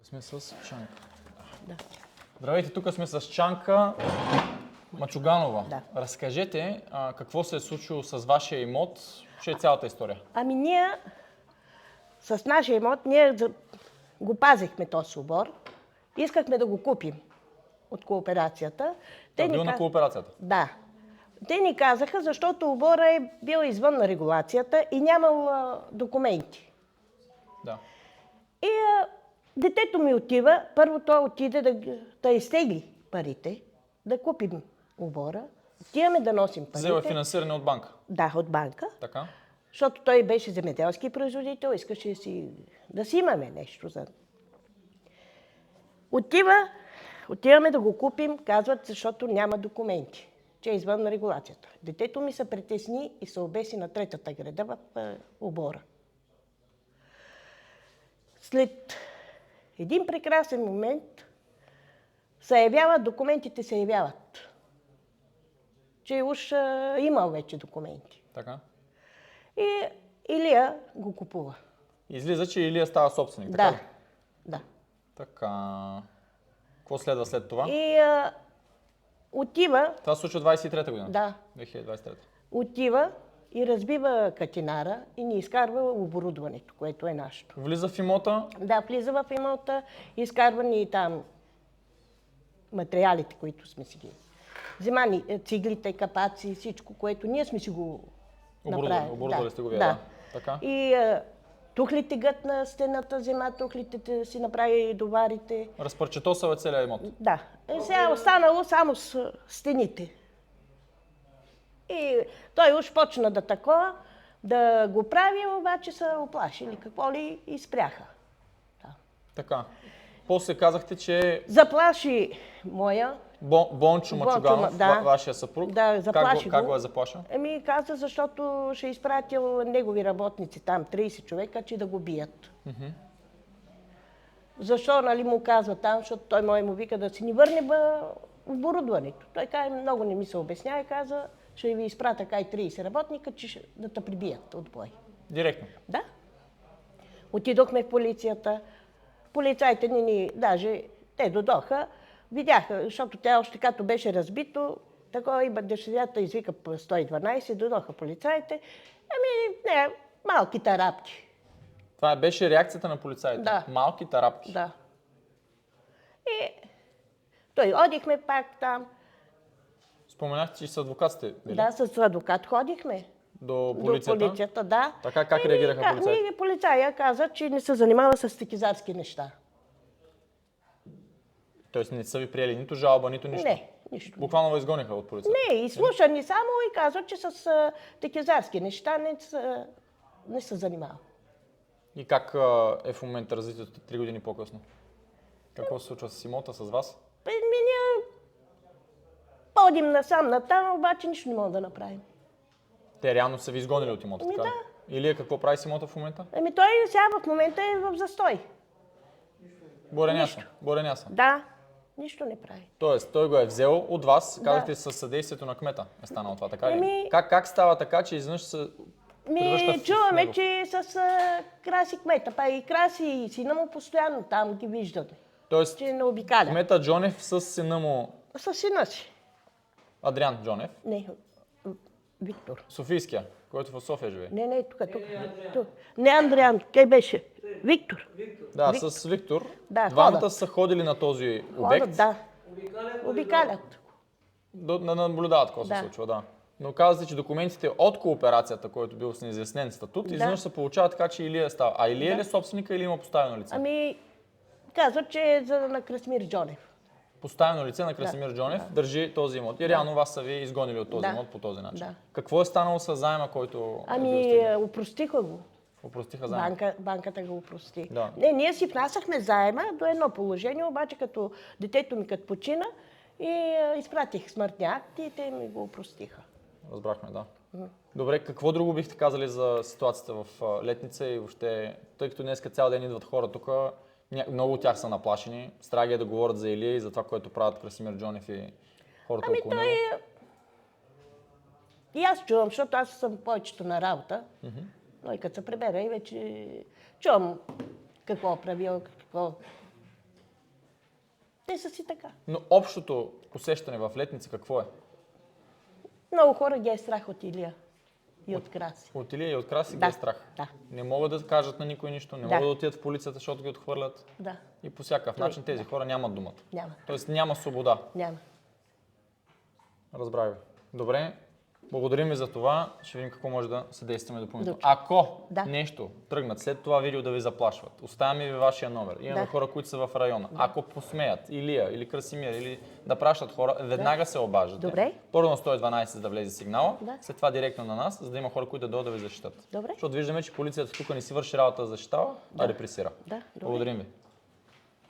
сме с Чанка. Да. Здравейте, тук сме с Чанка Мачуганова. Да. Разкажете какво се е случило с вашия имот, ще е цялата история. Ами ние с нашия имот, ние го пазихме този обор. Искахме да го купим от кооперацията. Те бил на кооперацията? Да. Те ни казаха, защото обора е бил извън на регулацията и нямал документи. Да. И детето ми отива, първо той отиде да изтегли парите, да купим обора. Отиваме да носим парите. Взел е финансиране от банка? Да, от банка. Така. Защото той беше земеделски производител, искаше да си имаме нещо. Отиваме да го купим, казват, защото няма документи, че е извън на регулацията. Детето ми се притесни и се обеси на третата града в обора. След един прекрасен момент документите се явяват, че уж имал вече документи. Така. И Илия го купува. Излиза, че Илия става собственик, така Да, ли? да. Така. Какво следва след това? И отива, Това се случва 23-та година? да, 2023. отива и разбива катинара и ни изкарва оборудването, което е нашето. Влиза в имота. Да, влиза в имота, изкарва ни там материалите, които сме си ги вземани, циглите, капаци, всичко, което ние сме си го направили. Оборудвали сте го вие, да. да. Така. И тухлите гът на стената, взема тухлите, си направи доварите. Разпарчетосал е целият имот. Да. Сега останало само с стените. И той уж почна да го прави, обаче са оплашили какво ли и спряха. Да. Така. После казахте, че Заплаши моя. Бончо Мачуганов, да. вашия съпруг, Да, заплаши как го е заплашил? Каза, защото ще изпратил негови работници там, 30 човека, че да го бият. Защо, нали, му казва там, защото той му вика да си ни върне оборудването. Той каза, много не ми се обясня и каза, ще ви изпратя 30 работника, че да те прибият от бой. Директно? Да. Отидохме в полицията. Полицайите даже те дойдоха, видяха, защото тя още като беше разбито, такова и дъщерята извика по 112, дойдоха полицаите. Не, малки тарапки. Това беше реакцията на полицаите? Да. Малки тарапки? Да. И той одихме пак там. Споменахте, че с адвокат сте били? Да, с адвокат ходихме. До полицията? До полицията, да. Така, как реагираха полицаите? Полицая каза, че не се занимава с текизарски неща. Тоест не са ви приели нито жалба, нито нищо? Не, нищо. Буквално ви изгониха от полицията? Не, и слуша ни само и казва, че с текизарски неща не се занимава. И как е в момента развитието 3 години по-късно? Какво се случва с имота, с вас? Ние ходим насам-натам, обаче нищо не можем да направим. Те реално са ви изгонили от имота, така? Да. Илия какво прави с имота в момента? Той сега в момента е в застой. Буреняса. Да, нищо не прави. Тоест, той го е взел от вас, Да. казахте със съдействието на кмета е станало това, така ли? Ами- Как става така, че изведнъж се превръща в Чуваме, него? че с Краси кмета, па и Краси и сина му постоянно там ги виждат. Тоест, Че не обикаля. кмета Джонев с сина му С сина си. Адриан Джонев, Не, Виктор. Софийския, който в София живее. Не, тук. Не Андриан, къде беше? Виктор. Да, с Виктор. Да, Двамата ходят. са ходили на този обект. Ходят, да. Обикалят. Да наблюдават какво се Да. случва, да. Но казвате, че документите от кооперацията, който бил с неизяснен статут, изведнъж се получава така, че Илия става. А Илия ли е собственика или има поставено лице? Казват, че е на Красимир Джонев. Поставено лице на Красимир Джонев държи този имот. И реално вас са ви изгонили от този Да. имот по този начин. Да. Какво е станало с заема, който е бил стигнал? Опростиха го. Опростиха заема. Банката го опрости. Да. Не, ние си внасяхме заема до едно положение, обаче като детето ми като почина и изпратих смъртния акт и те ми го опростиха. Разбрахме, да. Добре, какво друго бихте казали за ситуацията в Летница и въобще, тъй като днес цял ден идват хора тук, много от тях са наплашени, страх е да говорят за Илия и за това, което правят Красимир Джонев и хората около него. И аз чувам, защото аз съм повечето на работа, но и като се прибера и вече чувам какво правил, какво те са си така. Но общото усещане в Летница какво е? Много хора ги е страх от Илия и от Краси. От Илия и от Краси ги Да, е страх. да. Не могат да кажат на никой нищо, не Да. могат да отидат в полицията, защото ги отхвърлят. Да, И по всякакъв начин тези хора нямат думата. няма. Тоест няма свобода. Няма. Разбрах ви. Добре, благодарим ви за това. Ще видим какво може да съдействаме допълнително. Добре. Ако Да. нещо тръгнат след това видео да ви заплашват, оставяме ви вашия номер. Имаме Да. хора, които са в района. Ако посмеят Илия или Красимир или да пращат хора, веднага се обаждате. Добре. Първо на 112 за да влезе сигнала, Да. след това директно на нас, за да има хора, които да дойдат да ви защитат. Добре. Защото виждаме, че полицията тук не си върши работа да защитава, а репресира. Да, добре. Благодарим ви.